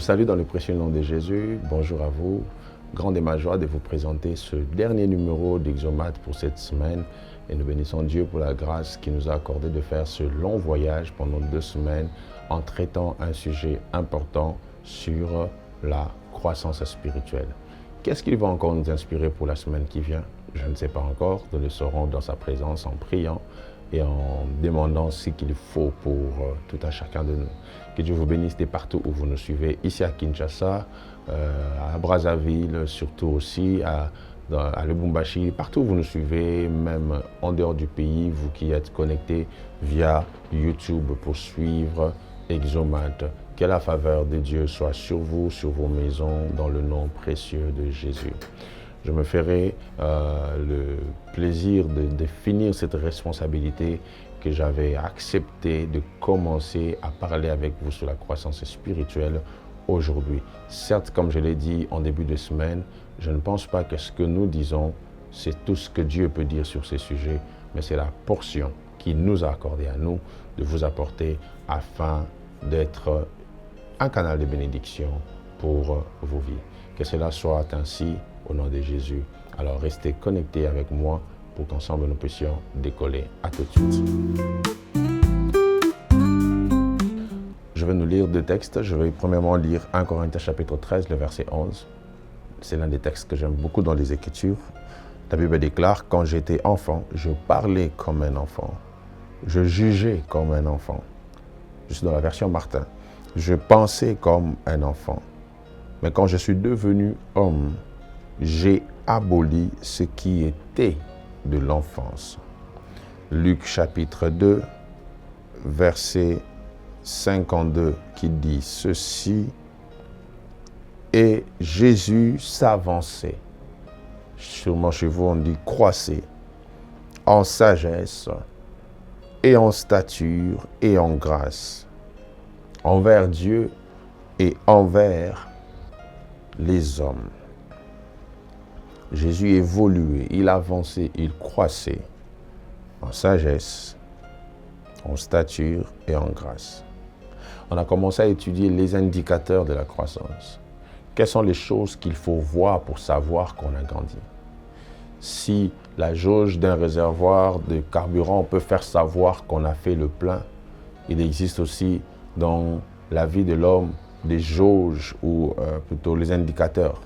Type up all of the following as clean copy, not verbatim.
salue dans le précieux nom de Jésus. Bonjour à vous. Grande est ma joie de vous présenter ce dernier numéro d'Exomate pour cette semaine. Et nous bénissons Dieu pour la grâce qu'il nous a accordé de faire ce long voyage pendant 2 semaines en traitant un sujet important sur la croissance spirituelle. Qu'est-ce qu'il va encore nous inspirer pour la semaine qui vient? Je ne sais pas encore. Nous le saurons dans sa présence en priant et en demandant ce qu'il faut pour tout un chacun de nous. Que Dieu vous bénisse de partout où vous nous suivez, ici à Kinshasa, à Brazzaville, surtout aussi à Lubumbashi, partout où vous nous suivez, même en dehors du pays, vous qui êtes connectés via YouTube pour suivre Exomate. Que la faveur de Dieu soit sur vous, sur vos maisons, dans le nom précieux de Jésus. Je me ferai le plaisir de finir cette responsabilité que j'avais accepté de commencer à parler avec vous sur la croissance spirituelle aujourd'hui. Certes, comme je l'ai dit en début de semaine, je ne pense pas que ce que nous disons, c'est tout ce que Dieu peut dire sur ces sujets, mais c'est la portion qu'il nous a accordée à nous de vous apporter afin d'être un canal de bénédiction pour vos vies. Que cela soit ainsi au nom de Jésus. Alors restez connectés avec moi pour qu'ensemble nous puissions décoller. À tout de suite. Je vais nous lire 2 textes. Je vais premièrement lire 1 Corinthiens chapitre 13, le verset 11. C'est l'un des textes que j'aime beaucoup dans les Écritures. La Bible déclare, quand j'étais enfant, je parlais comme un enfant. Je jugeais comme un enfant. Je suis dans la version Martin. Je pensais comme un enfant. Mais quand je suis devenu homme, j'ai aboli ce qui était de l'enfance. Luc chapitre 2, verset 52, qui dit ceci. Et Jésus s'avançait. Sûrement chez vous, on dit croissait. En sagesse et en stature et en grâce. Envers Dieu et envers les hommes. Jésus évoluait, il avançait, il croissait en sagesse, en stature et en grâce. On a commencé à étudier les indicateurs de la croissance. Quelles sont les choses qu'il faut voir pour savoir qu'on a grandi? Si la jauge d'un réservoir de carburant peut faire savoir qu'on a fait le plein, il existe aussi dans la vie de l'homme des jauges ou plutôt les indicateurs.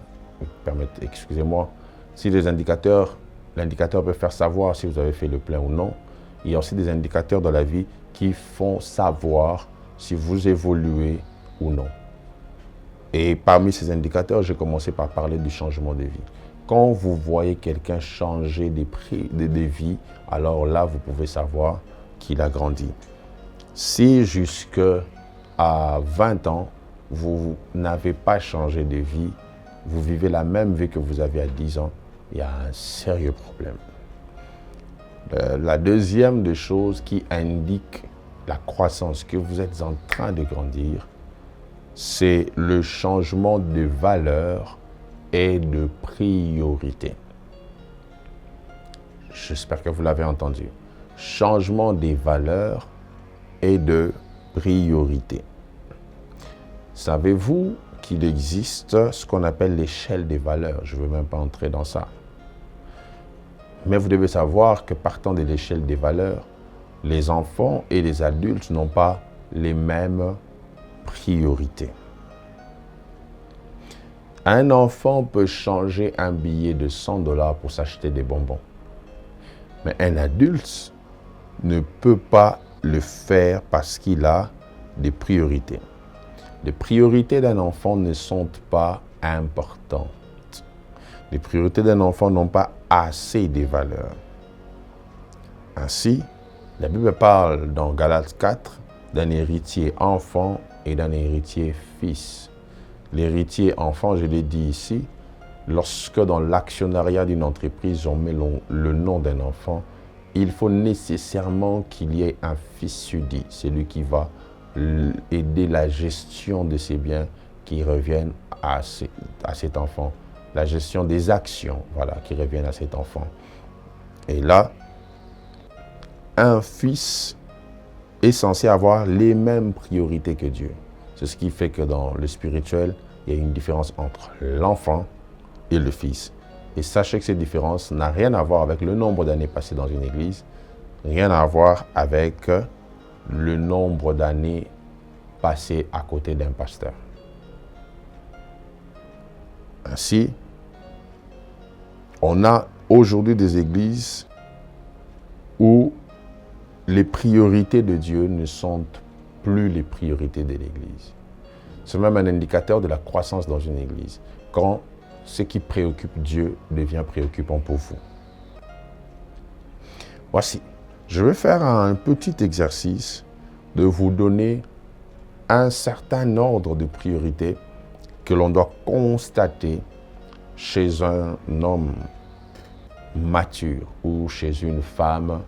Excusez-moi. Si l'indicateur peut faire savoir si vous avez fait le plein ou non, il y a aussi des indicateurs dans la vie qui font savoir si vous évoluez ou non. Et parmi ces indicateurs, j'ai commencé par parler du changement de vie. Quand vous voyez quelqu'un changer de vie, alors là, vous pouvez savoir qu'il a grandi. Si jusqu'à 20 ans, vous n'avez pas changé de vie, vous vivez la même vie que vous aviez à 10 ans, il y a un sérieux problème. La deuxième des choses qui indique la croissance, que vous êtes en train de grandir, c'est le changement de valeur et de priorité. J'espère que vous l'avez entendu. Changement des valeurs et de priorité. Savez-vous qu'il existe ce qu'on appelle l'échelle des valeurs? Je ne veux même pas entrer dans ça. Mais vous devez savoir que partant de l'échelle des valeurs, les enfants et les adultes n'ont pas les mêmes priorités. Un enfant peut changer un billet de 100 $ pour s'acheter des bonbons. Mais un adulte ne peut pas le faire parce qu'il a des priorités. Les priorités d'un enfant ne sont pas importantes. Les priorités d'un enfant n'ont pas assez de valeur. Ainsi, la Bible parle dans Galates 4 d'un héritier enfant et d'un héritier fils. L'héritier enfant, je l'ai dit ici, lorsque dans l'actionnariat d'une entreprise, on met le nom d'un enfant, il faut nécessairement qu'il y ait un fils susdit, celui qui va aider la gestion de ses biens qui reviennent à cet enfant. La gestion des actions, voilà, qui reviennent à cet enfant. Et là, un fils est censé avoir les mêmes priorités que Dieu. C'est ce qui fait que dans le spirituel, il y a une différence entre l'enfant et le fils. Et sachez que cette différence n'a rien à voir avec le nombre d'années passées dans une église, rien à voir avec le nombre d'années passées à côté d'un pasteur. Ainsi, on a aujourd'hui des églises où les priorités de Dieu ne sont plus les priorités de l'église. C'est même un indicateur de la croissance dans une église. Quand ce qui préoccupe Dieu devient préoccupant pour vous. Voici, je vais faire un petit exercice de vous donner un certain ordre de priorité que l'on doit constater chez un homme mature ou chez une femme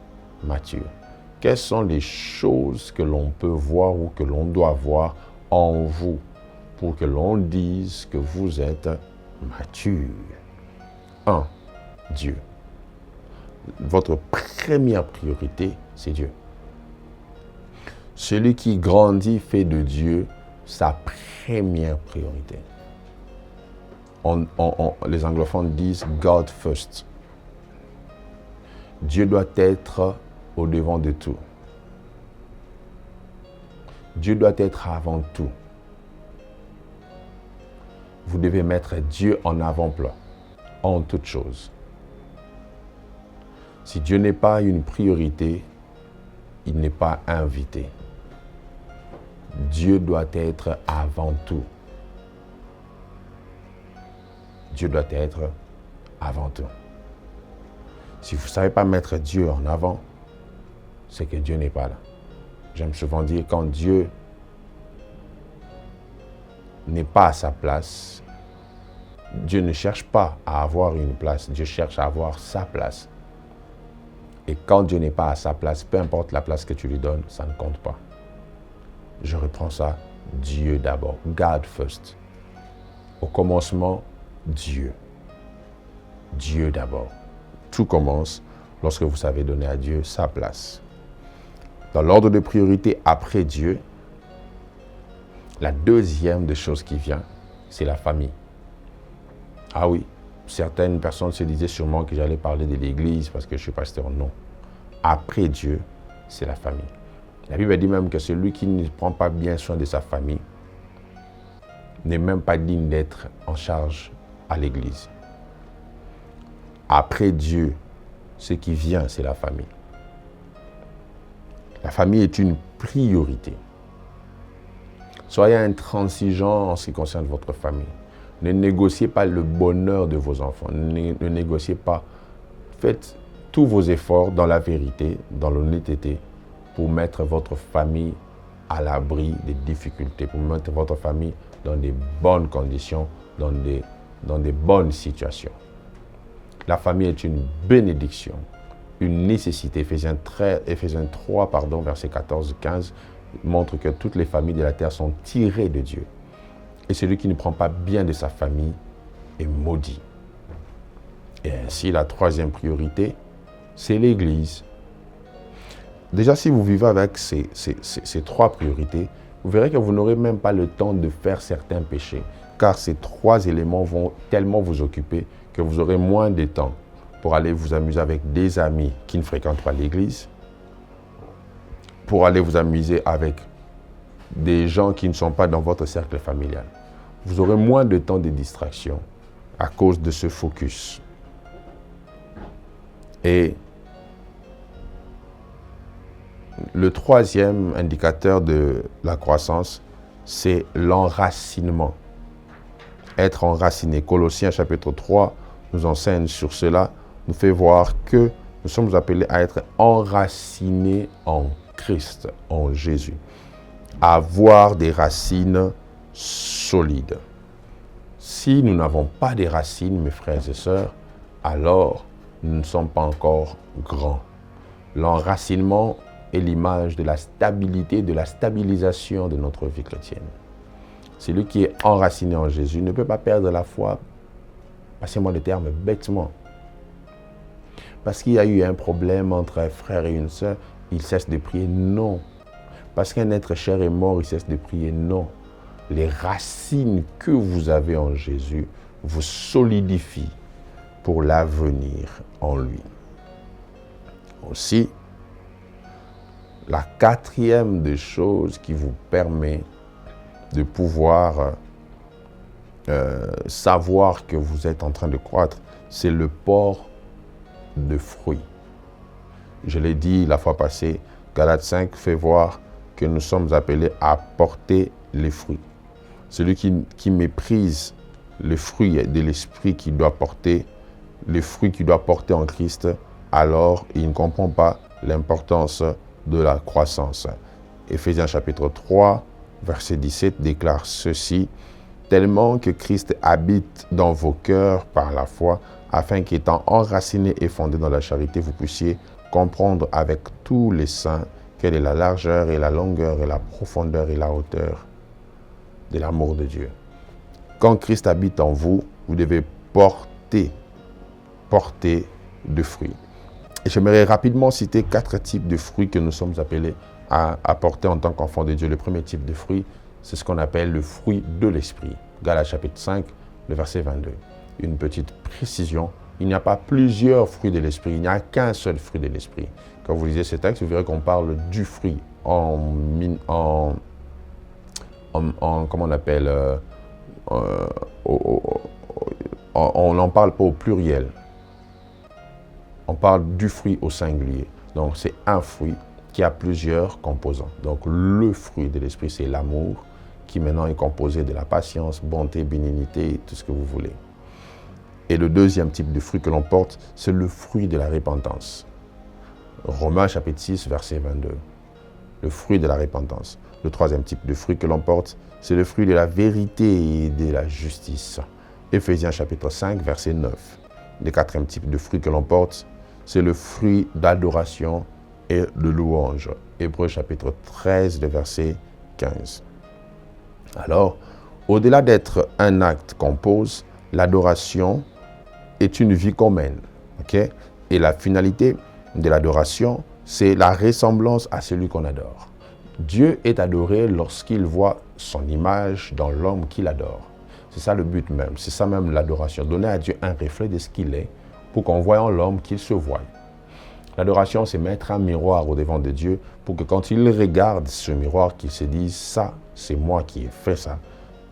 mature. Quelles sont les choses que l'on peut voir ou que l'on doit voir en vous pour que l'on dise que vous êtes mature? 1. Dieu. Votre première priorité, c'est Dieu. Celui qui grandit fait de Dieu sa première priorité. Les anglophones disent God first. Dieu doit être au devant de tout. Dieu doit être avant tout. Vous devez mettre Dieu en avant-plan, en toute chose. Si Dieu n'est pas une priorité, il n'est pas invité. Dieu doit être avant tout. Dieu doit être avant tout. Si vous ne savez pas mettre Dieu en avant, c'est que Dieu n'est pas là. J'aime souvent dire, quand Dieu n'est pas à sa place, Dieu ne cherche pas à avoir une place, Dieu cherche à avoir sa place. Et quand Dieu n'est pas à sa place, peu importe la place que tu lui donnes, ça ne compte pas. Je reprends ça, Dieu d'abord, God first. Au commencement, Dieu. Dieu d'abord. Tout commence lorsque vous savez donner à Dieu sa place. Dans l'ordre de priorité après Dieu, la deuxième des choses qui vient, c'est la famille. Ah oui, certaines personnes se disaient sûrement que j'allais parler de l'église parce que je suis pasteur. Non. Après Dieu, c'est la famille. La Bible dit même que celui qui ne prend pas bien soin de sa famille n'est même pas digne d'être en charge à l'église. Après Dieu, ce qui vient, c'est la famille. La famille est une priorité. Soyez intransigeants en ce qui concerne votre famille. Ne négociez pas le bonheur de vos enfants. Ne négociez pas. Faites tous vos efforts dans la vérité, dans l'honnêteté, pour mettre votre famille à l'abri des difficultés, pour mettre votre famille dans des bonnes conditions, dans des bonnes situations. La famille est une bénédiction, une nécessité. Éphésiens 3, versets 14-15, montre que toutes les familles de la terre sont tirées de Dieu. Et celui qui ne prend pas bien de sa famille est maudit. Et ainsi, la troisième priorité, c'est l'Église. Déjà, si vous vivez avec ces trois priorités, vous verrez que vous n'aurez même pas le temps de faire certains péchés, car ces trois éléments vont tellement vous occuper que vous aurez moins de temps pour aller vous amuser avec des amis qui ne fréquentent pas l'Église, pour aller vous amuser avec des gens qui ne sont pas dans votre cercle familial. Vous aurez moins de temps de distraction à cause de ce focus. Et le troisième indicateur de la croissance, c'est l'enracinement. Être enraciné. Colossiens chapitre 3 nous enseigne sur cela, nous fait voir que nous sommes appelés à être enracinés en Christ, en Jésus. Avoir des racines solides. Si nous n'avons pas des racines, mes frères et sœurs, alors nous ne sommes pas encore grands. L'enracinement est l'image de la stabilité, de la stabilisation de notre vie chrétienne. Celui qui est enraciné en Jésus ne peut pas perdre la foi, passez-moi le terme, bêtement. Parce qu'il y a eu un problème entre un frère et une sœur, il cesse de prier? Non. Parce qu'un être cher est mort, il cesse de prier? Non. les racines que vous avez en Jésus vous solidifient pour l'avenir en lui. Aussi, la quatrième des choses qui vous permet de pouvoir savoir que vous êtes en train de croître, c'est le port de fruits. Je l'ai dit la fois passée, Galates 5 fait voir que nous sommes appelés à porter les fruits. Celui qui méprise le fruit de l'esprit qu'il doit porter, les fruits qu'il doit porter en Christ, alors il ne comprend pas l'importance de la croissance. Éphésiens chapitre 3, verset 17 déclare ceci: tellement que Christ habite dans vos cœurs par la foi, afin qu'étant enracinés et fondés dans la charité, vous puissiez comprendre avec tous les saints quelle est la largeur et la longueur et la profondeur et la hauteur de l'amour de Dieu. Quand Christ habite en vous, vous devez porter de fruits. Et j'aimerais rapidement citer 4 types de fruits que nous sommes appelés à porter en tant qu'enfants de Dieu. Le premier type de fruit, c'est ce qu'on appelle le fruit de l'esprit. Galates chapitre 5, le verset 22. Une petite précision, il n'y a pas plusieurs fruits de l'esprit, il n'y a qu'un seul fruit de l'esprit. Quand vous lisez ce texte, vous verrez qu'on parle du fruit comment on appelle, on n'en parle pas au pluriel. On parle du fruit au singulier. Donc, c'est un fruit qui a plusieurs composants. Donc, le fruit de l'esprit, c'est l'amour, qui maintenant est composé de la patience, bonté, bénignité, tout ce que vous voulez. Et le deuxième type de fruit que l'on porte, c'est le fruit de la repentance. Romains chapitre 6, verset 22. Le fruit de la repentance. Le troisième type de fruit que l'on porte, c'est le fruit de la vérité et de la justice. Éphésiens chapitre 5, verset 9. Le quatrième type de fruit que l'on porte, c'est le fruit d'adoration et de louange. Hébreux chapitre 13, verset 15. Alors, au-delà d'être un acte qu'on pose, l'adoration est une vie qu'on mène. Okay? Et la finalité de l'adoration, c'est la ressemblance à celui qu'on adore. Dieu est adoré lorsqu'il voit son image dans l'homme qu'il adore. C'est ça le but même, c'est ça même l'adoration. Donner à Dieu un reflet de ce qu'il est pour qu'en voyant l'homme, qu'il se voie. L'adoration, c'est mettre un miroir au devant de Dieu pour que quand il regarde ce miroir, qu'il se dise « ça, c'est moi qui ai fait ça »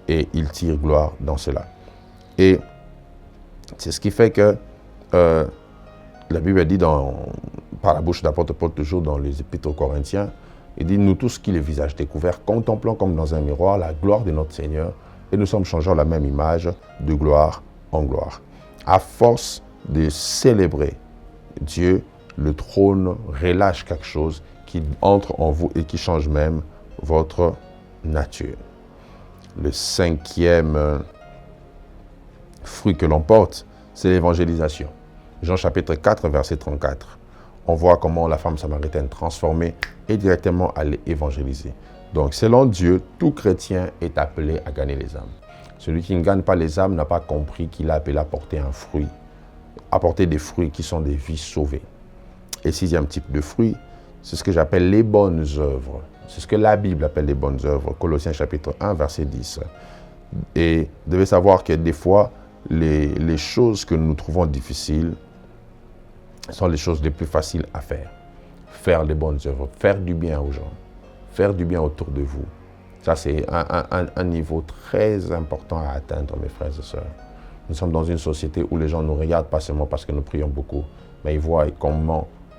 et il tire gloire dans cela. Et c'est ce qui fait que la Bible dit par la bouche d'apôtre Paul, toujours dans les épîtres aux Corinthiens, il dit « Nous tous qui les visages découverts, contemplons comme dans un miroir la gloire de notre Seigneur et nous sommes changeants la même image de gloire en gloire. » À force de célébrer Dieu, le trône relâche quelque chose qui entre en vous et qui change même votre nature. Le cinquième fruit que l'on porte, c'est l'évangélisation. Jean chapitre 4, verset 34. On voit comment la femme samaritaine transformée est directement allée évangéliser. Donc, selon Dieu, tout chrétien est appelé à gagner les âmes. Celui qui ne gagne pas les âmes n'a pas compris qu'il est appelé à porter un fruit, apporter des fruits qui sont des vies sauvées. Et sixième type de fruit, c'est ce que j'appelle les bonnes œuvres. C'est ce que la Bible appelle les bonnes œuvres. Colossiens chapitre 1, verset 10. Et vous devez savoir que des fois, les choses que nous trouvons difficiles sont les choses les plus faciles à faire. Faire les bonnes œuvres, faire du bien aux gens, faire du bien autour de vous. Ça, c'est un niveau très important à atteindre, mes frères et sœurs. Nous sommes dans une société où les gens nous regardent pas seulement parce que nous prions beaucoup, mais ils voient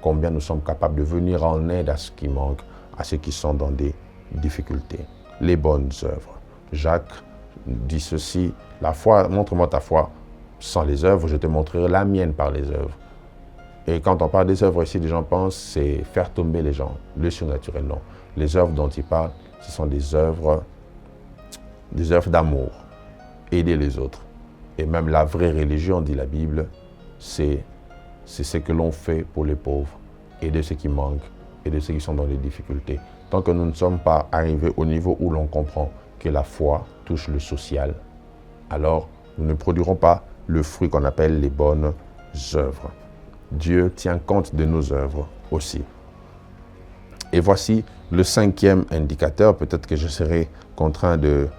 combien nous sommes capables de venir en aide à ceux qui manquent, à ceux qui sont dans des difficultés. Les bonnes œuvres. Jacques dit ceci, la foi, montre-moi ta foi sans les œuvres, je te montrerai la mienne par les œuvres. Et quand on parle des œuvres ici, les gens pensent c'est faire tomber les gens, le surnaturel, non. Les œuvres dont il parle, ce sont des œuvres d'amour, aider les autres. Et même la vraie religion, dit la Bible, c'est ce que l'on fait pour les pauvres, aider ceux qui manquent, aider ceux qui sont dans des difficultés. Tant que nous ne sommes pas arrivés au niveau où l'on comprend que la foi touche le social, alors nous ne produirons pas le fruit qu'on appelle les bonnes œuvres. Dieu tient compte de nos œuvres aussi. Et voici le cinquième indicateur, peut-être que je serai contraint de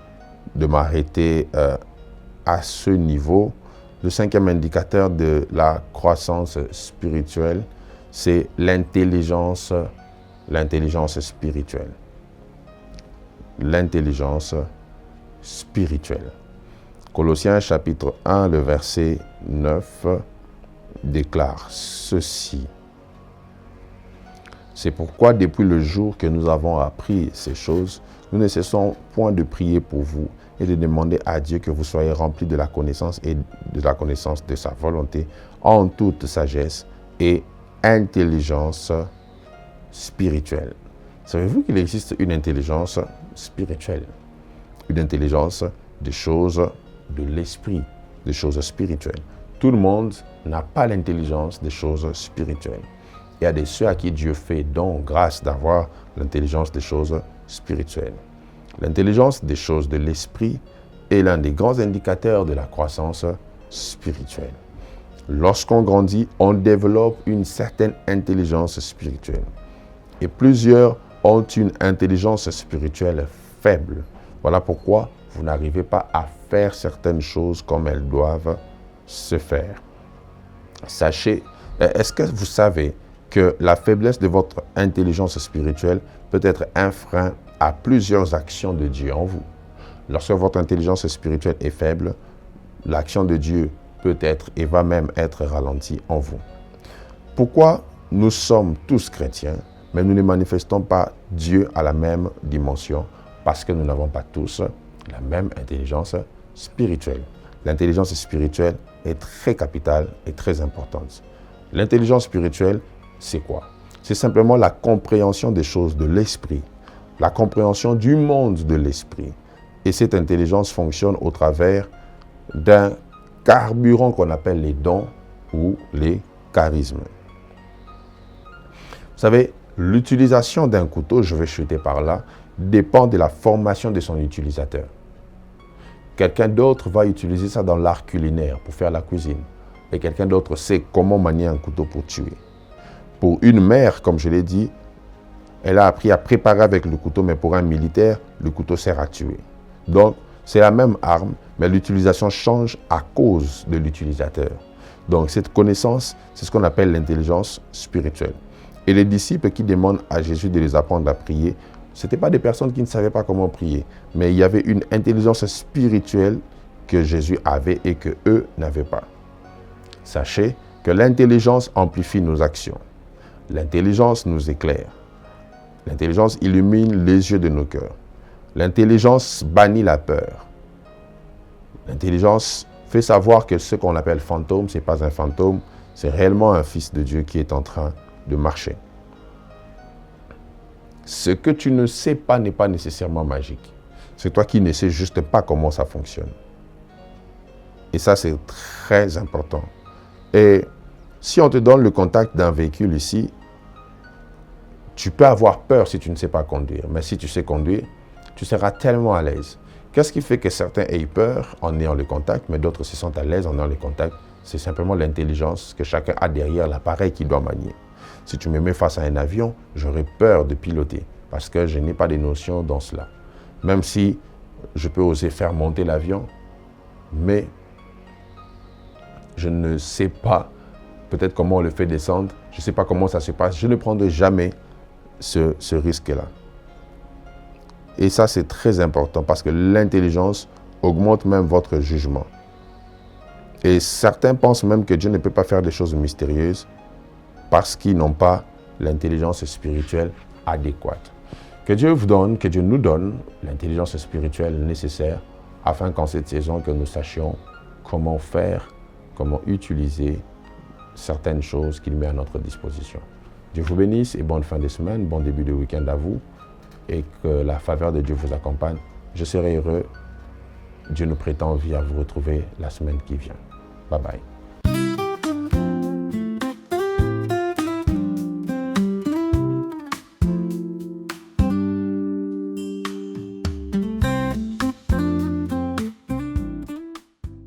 de m'arrêter à ce niveau. Le 5e indicateur de la croissance spirituelle, c'est l'intelligence spirituelle. L'intelligence spirituelle. Colossiens chapitre 1, le verset 9 déclare ceci. C'est pourquoi depuis le jour que nous avons appris ces choses, nous ne cessons point de prier pour vous et de demander à Dieu que vous soyez remplis de la connaissance et de la connaissance de sa volonté en toute sagesse et intelligence spirituelle. Savez-vous qu'il existe une intelligence spirituelle? Une intelligence des choses de l'esprit, des choses spirituelles. Tout le monde n'a pas l'intelligence des choses spirituelles. Il y a des ceux à qui Dieu fait donc grâce d'avoir l'intelligence des choses spirituelles. L'intelligence des choses de l'esprit est l'un des grands indicateurs de la croissance spirituelle. Lorsqu'on grandit, on développe une certaine intelligence spirituelle. Et plusieurs ont une intelligence spirituelle faible. Voilà pourquoi vous n'arrivez pas à faire certaines choses comme elles doivent se faire. Sachez, est-ce que vous savez que la faiblesse de votre intelligence spirituelle peut être un frein à plusieurs actions de Dieu en vous? Lorsque votre intelligence spirituelle est faible, l'action de Dieu peut être et va même être ralentie en vous. Pourquoi nous sommes tous chrétiens, mais nous ne manifestons pas Dieu à la même dimension? Parce que nous n'avons pas tous la même intelligence spirituelle. L'intelligence spirituelle est très capitale et très importante. L'intelligence spirituelle, c'est quoi? C'est simplement la compréhension des choses de l'esprit, la compréhension du monde de l'esprit. Et cette intelligence fonctionne au travers d'un carburant qu'on appelle les dons ou les charismes. Vous savez, l'utilisation d'un couteau, je vais chuter par là, dépend de la formation de son utilisateur. Quelqu'un d'autre va utiliser ça dans l'art culinaire pour faire la cuisine. Et quelqu'un d'autre sait comment manier un couteau pour tuer. Pour une mère, comme je l'ai dit, elle a appris à préparer avec le couteau, mais pour un militaire, le couteau sert à tuer. Donc, c'est la même arme, mais l'utilisation change à cause de l'utilisateur. Donc, cette connaissance, c'est ce qu'on appelle l'intelligence spirituelle. Et les disciples qui demandent à Jésus de les apprendre à prier, ce n'étaient pas des personnes qui ne savaient pas comment prier, mais il y avait une intelligence spirituelle que Jésus avait et que eux n'avaient pas. Sachez que l'intelligence amplifie nos actions. L'intelligence nous éclaire. L'intelligence illumine les yeux de nos cœurs. L'intelligence bannit la peur. L'intelligence fait savoir que ce qu'on appelle fantôme, ce n'est pas un fantôme, c'est réellement un fils de Dieu qui est en train de marcher. Ce que tu ne sais pas n'est pas nécessairement magique. C'est toi qui ne sais juste pas comment ça fonctionne. Et ça, c'est très important. Et si on te donne le contact d'un véhicule ici, tu peux avoir peur si tu ne sais pas conduire. Mais si tu sais conduire, tu seras tellement à l'aise. Qu'est-ce qui fait que certains aient peur en ayant le contact, mais d'autres se sentent à l'aise en ayant le contact? C'est simplement l'intelligence que chacun a derrière l'appareil qu'il doit manier. Si tu me mets face à un avion, j'aurais peur de piloter parce que je n'ai pas de notions dans cela. Même si je peux oser faire monter l'avion, mais je ne sais pas peut-être comment on le fait descendre, je ne sais pas comment ça se passe, je ne prendrai jamais ce risque-là. Et ça, c'est très important parce que l'intelligence augmente même votre jugement. Et certains pensent même que Dieu ne peut pas faire des choses mystérieuses parce qu'ils n'ont pas l'intelligence spirituelle adéquate. Que Dieu vous donne, que Dieu nous donne l'intelligence spirituelle nécessaire afin qu'en cette saison, que nous sachions comment faire, comment utiliser certaines choses qu'il met à notre disposition. Dieu vous bénisse et bonne fin de semaine, bon début de week-end à vous et que la faveur de Dieu vous accompagne. Je serai heureux, Dieu nous prête envie à vous retrouver la semaine qui vient. Bye bye.